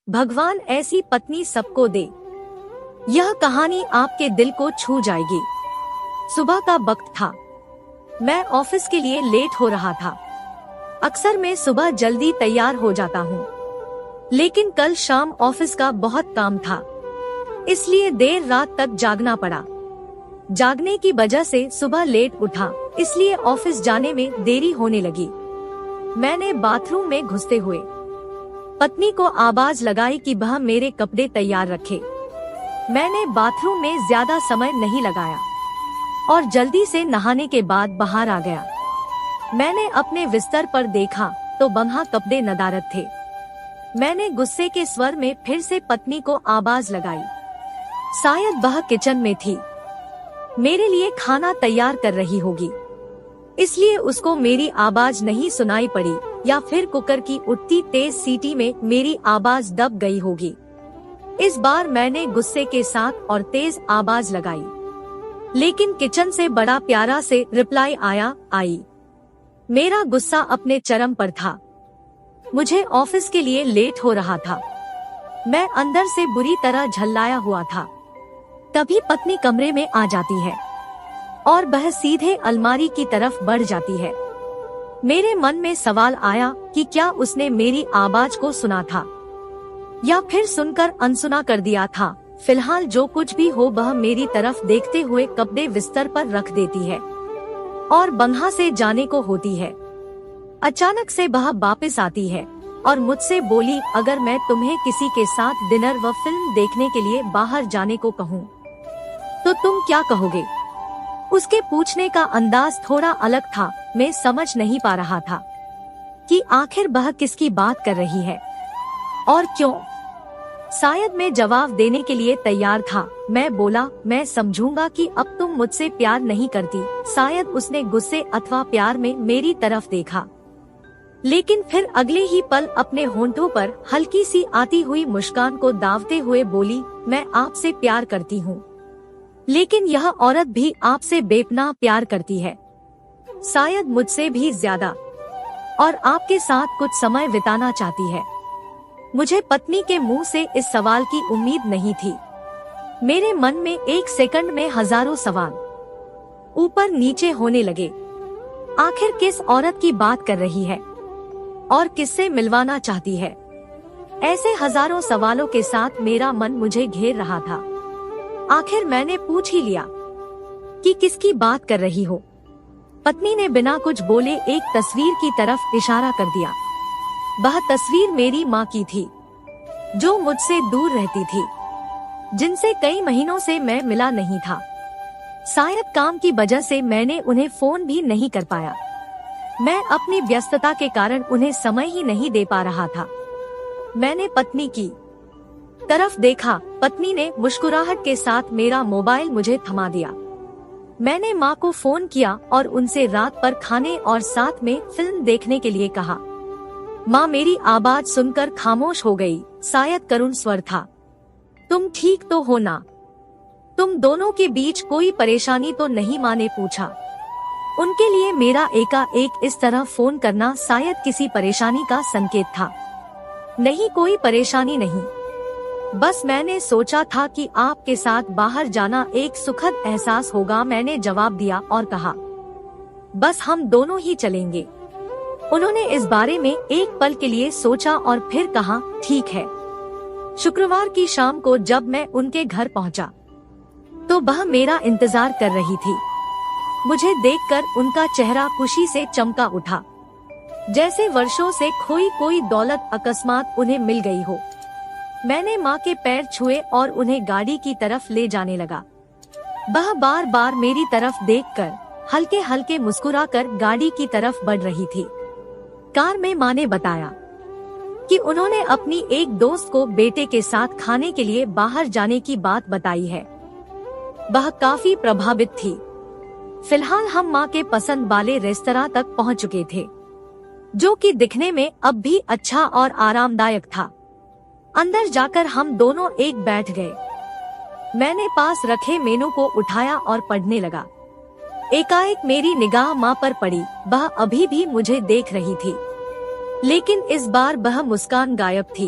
भगवान ऐसी पत्नी सबको दे। यह कहानी आपके दिल को छू जाएगी। सुबह का वक्त था। मैं ऑफिस के लिए लेट हो रहा था। अक्सर मैं सुबह जल्दी तैयार हो जाता हूँ, लेकिन कल शाम ऑफिस का बहुत काम था, इसलिए देर रात तक जागना पड़ा। जागने की वजह से सुबह लेट उठा, इसलिए ऑफिस जाने में देरी होने लगी। मैंने बाथरूम में घुसते हुए पत्नी को आवाज लगाई कि वह मेरे कपड़े तैयार रखे। मैंने बाथरूम में ज्यादा समय नहीं लगाया और जल्दी से नहाने के बाद बाहर आ गया। मैंने अपने बिस्तर पर देखा तो वहाँ कपड़े नदारद थे। मैंने गुस्से के स्वर में फिर से पत्नी को आवाज लगाई। शायद वह किचन में थी, मेरे लिए खाना तैयार कर रही होगी, इसलिए उसको मेरी आवाज नहीं सुनाई पड़ी, या फिर कुकर की उठती तेज सीटी में मेरी आवाज दब गई होगी। इस बार मैंने गुस्से के साथ और तेज आवाज लगाई, लेकिन किचन से बड़ा प्यारा से रिप्लाई आया, आई। मेरा गुस्सा अपने चरम पर था। मुझे ऑफिस के लिए लेट हो रहा था। मैं अंदर से बुरी तरह झल्लाया हुआ था। तभी पत्नी कमरे में आ जाती है और वह सीधे अलमारी की तरफ बढ़ जाती है। मेरे मन में सवाल आया कि क्या उसने मेरी आवाज को सुना था या फिर सुनकर अनसुना कर दिया था। फिलहाल जो कुछ भी हो, वह मेरी तरफ देखते हुए कपड़े बिस्तर पर रख देती है और वहाँ से जाने को होती है। अचानक से वह वापस आती है और मुझसे बोली, अगर मैं तुम्हें किसी के साथ डिनर व फिल्म देखने के लिए बाहर जाने को कहूँ तो तुम क्या कहोगे? उसके पूछने का अंदाज थोड़ा अलग था। मैं समझ नहीं पा रहा था कि आखिर वह किसकी बात कर रही है और क्यों। शायद मैं जवाब देने के लिए तैयार था। मैं बोला, मैं समझूंगा कि अब तुम मुझसे प्यार नहीं करती। शायद उसने गुस्से अथवा प्यार में मेरी तरफ देखा, लेकिन फिर अगले ही पल अपने होंठों पर हल्की सी आती हुई मुस्कान को दावते हुए बोली, मैं आपसे प्यार करती हूँ, लेकिन यह औरत भी आपसे बेपनाह प्यार करती है, शायद मुझसे भी ज्यादा, और आपके साथ कुछ समय बिताना चाहती है। मुझे पत्नी के मुंह से इस सवाल की उम्मीद नहीं थी। मेरे मन में एक सेकंड में हजारों सवाल ऊपर नीचे होने लगे। आखिर किस औरत की बात कर रही है और किससे मिलवाना चाहती है? ऐसे हजारों सवालों के साथ मेरा मन मुझे घेर रहा था। आखिर मैंने पूछ ही लिया कि किसकी बात कर रही हो। पत्नी ने बिना कुछ बोले एक तस्वीर की तरफ इशारा कर दिया। वह तस्वीर मेरी माँ की थी, जो मुझसे दूर रहती थी, जिनसे कई महीनों से मैं मिला नहीं था। शायद काम की वजह से मैंने उन्हें फोन भी नहीं कर पाया। मैं अपनी व्यस्तता के कारण उन्हें समय ही नहीं दे पा रहा था। मैंने पत्नी की तरफ देखा। पत्नी ने मुस्कुराहट के साथ मेरा मोबाइल मुझे थमा दिया। मैंने माँ को फोन किया और उनसे रात पर खाने और साथ में फिल्म देखने के लिए कहा। माँ मेरी आवाज सुनकर खामोश हो गई। शायद करुण स्वर था, तुम ठीक तो हो ना? तुम दोनों के बीच कोई परेशानी तो नहीं? माँ ने पूछा। उनके लिए मेरा एकाएक इस तरह फोन करना शायद किसी परेशानी का संकेत था। नहीं, कोई परेशानी नहीं, बस मैंने सोचा था कि आपके साथ बाहर जाना एक सुखद एहसास होगा। मैंने जवाब दिया और कहा, बस हम दोनों ही चलेंगे। उन्होंने इस बारे में एक पल के लिए सोचा और फिर कहा, ठीक है। शुक्रवार की शाम को जब मैं उनके घर पहुंचा तो वह मेरा इंतजार कर रही थी। मुझे देखकर उनका चेहरा खुशी से चमका उठा, जैसे वर्षों से खोई कोई दौलत अकस्मात उन्हें मिल गई हो। मैंने माँ के पैर छुए और उन्हें गाड़ी की तरफ ले जाने लगा। वह बार बार मेरी तरफ देखकर हल्के हल्के मुस्कुराकर गाड़ी की तरफ बढ़ रही थी। कार में माँ ने बताया कि उन्होंने अपनी एक दोस्त को बेटे के साथ खाने के लिए बाहर जाने की बात बताई है। वह काफी प्रभावित थी। फिलहाल हम माँ के पसंद वाले रेस्तरां तक पहुँच चुके थे, जो कि दिखने में अब भी अच्छा और आरामदायक था। अंदर जाकर हम दोनों एक बैठ गए। मैंने पास रखे मेनू को उठाया और पढ़ने लगा। एकाएक मेरी निगाह माँ पर पड़ी। वह अभी भी मुझे देख रही थी, लेकिन इस बार वह मुस्कान गायब थी।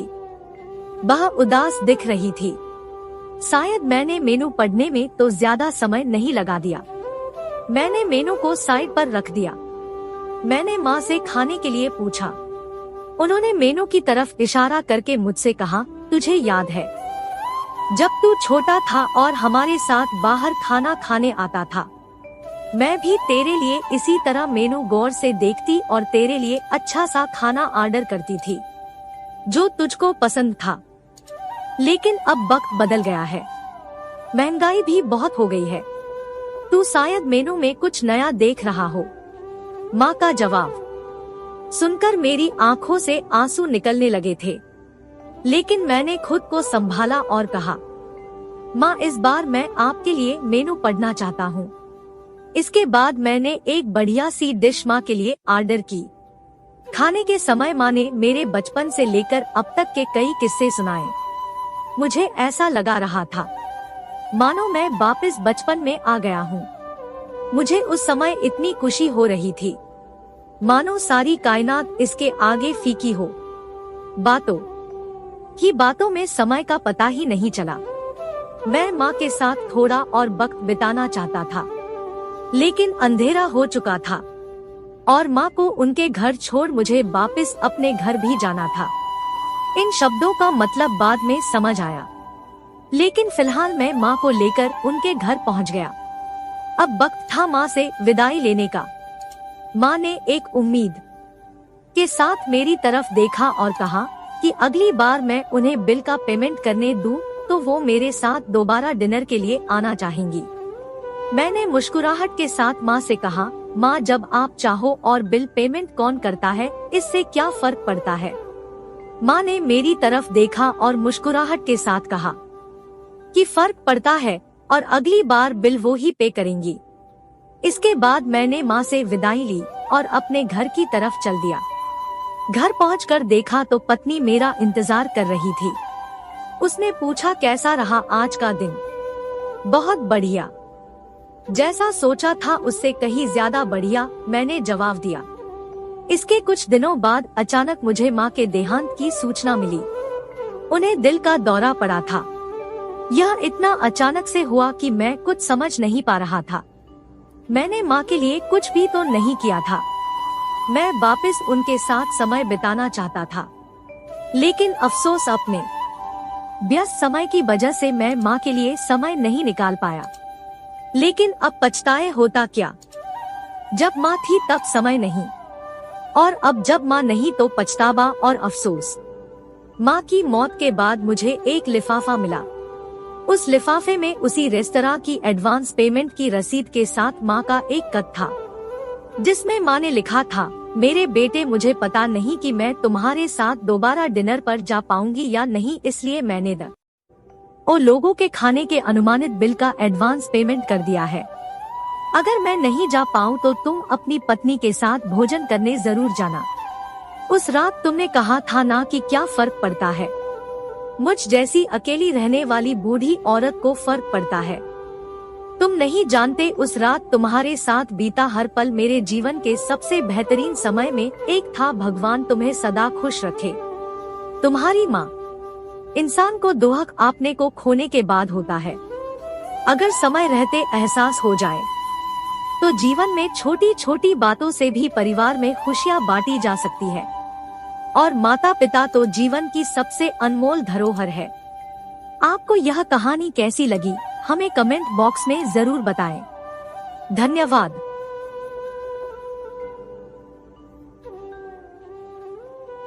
वह उदास दिख रही थी। शायद मैंने मेनू पढ़ने में तो ज्यादा समय नहीं लगा दिया। मैंने मेनू को साइड पर रख दिया। मैंने माँ से खाने के लिए पूछा। उन्होंने मेनू की तरफ इशारा करके मुझसे कहा, तुझे याद है जब तू छोटा था और हमारे साथ बाहर खाना खाने आता था, मैं भी तेरे लिए इसी तरह मेनू गौर से देखती और तेरे लिए अच्छा सा खाना ऑर्डर करती थी जो तुझको पसंद था। लेकिन अब वक्त बदल गया है, महंगाई भी बहुत हो गई है। तू शायद मेनू में कुछ नया देख रहा हो। माँ का जवाब सुनकर मेरी आंखों से आंसू निकलने लगे थे, लेकिन मैंने खुद को संभाला और कहा, माँ इस बार मैं आपके लिए मेनू पढ़ना चाहता हूँ। इसके बाद मैंने एक बढ़िया सी डिश माँ के लिए ऑर्डर की। खाने के समय माँ ने मेरे बचपन से लेकर अब तक के कई किस्से सुनाए। मुझे ऐसा लगा रहा था मानो मैं वापस बचपन में आ गया हूँ। मुझे उस समय इतनी खुशी हो रही थी मानो सारी कायनात इसके आगे फीकी हो। बातों में समय का पता ही नहीं चला। मैं माँ के साथ थोड़ा और वक्त बिताना चाहता था, लेकिन अंधेरा हो चुका था और माँ को उनके घर छोड़ मुझे वापस अपने घर भी जाना था। इन शब्दों का मतलब बाद में समझ आया, लेकिन फिलहाल मैं माँ को लेकर उनके घर पहुँच गया। अब वक्त था माँ से विदाई लेने का। माँ ने एक उम्मीद के साथ मेरी तरफ देखा और कहा कि अगली बार मैं उन्हें बिल का पेमेंट करने दूं तो वो मेरे साथ दोबारा डिनर के लिए आना चाहेंगी। मैंने मुस्कुराहट के साथ माँ से कहा, माँ जब आप चाहो और बिल पेमेंट कौन करता है इससे क्या फर्क पड़ता है। माँ ने मेरी तरफ देखा और मुस्कुराहट के साथ कहा कि फर्क पड़ता है और अगली बार बिल वो ही पे करेंगी। इसके बाद मैंने माँ से विदाई ली और अपने घर की तरफ चल दिया। घर पहुंचकर देखा तो पत्नी मेरा इंतजार कर रही थी। उसने पूछा, कैसा रहा आज का दिन। बहुत बढ़िया, जैसा सोचा था उससे कहीं ज्यादा बढ़िया, मैंने जवाब दिया। इसके कुछ दिनों बाद अचानक मुझे माँ के देहांत की सूचना मिली। उन्हें दिल का दौरा पड़ा था। यह इतना अचानक से हुआ कि मैं कुछ समझ नहीं पा रहा था। मैंने माँ के लिए कुछ भी तो नहीं किया था। मैं वापस उनके साथ समय बिताना चाहता था, लेकिन अफसोस अपने व्यस्त समय की वजह से मैं माँ के लिए समय नहीं निकाल पाया। लेकिन अब पछताए होता क्या, जब माँ थी तब समय नहीं, और अब जब माँ नहीं तो पछतावा और अफसोस। माँ की मौत के बाद मुझे एक लिफाफा मिला। उस लिफाफे में उसी रेस्तरां की एडवांस पेमेंट की रसीद के साथ माँ का एक खत था, जिसमें माँ ने लिखा था, मेरे बेटे मुझे पता नहीं कि मैं तुम्हारे साथ दोबारा डिनर पर जा पाऊंगी या नहीं, इसलिए मैंने लोगों के खाने के अनुमानित बिल का एडवांस पेमेंट कर दिया है। अगर मैं नहीं जा पाऊँ तो तुम अपनी पत्नी के साथ भोजन करने जरूर जाना। उस रात तुमने कहा था ना कि क्या फर्क पड़ता है, मुझ जैसी अकेली रहने वाली बूढ़ी औरत को फर्क पड़ता है। तुम नहीं जानते उस रात तुम्हारे साथ बीता हर पल मेरे जीवन के सबसे बेहतरीन समय में एक था। भगवान तुम्हें सदा खुश रखे। तुम्हारी माँ। इंसान को दुख आपने को खोने के बाद होता है। अगर समय रहते एहसास हो जाए तो जीवन में छोटी छोटी बातों से भी परिवार में खुशियाँ बांटी जा सकती है, और माता पिता तो जीवन की सबसे अनमोल धरोहर है। आपको यह कहानी कैसी लगी हमें कमेंट बॉक्स में जरूर बताएं। धन्यवाद।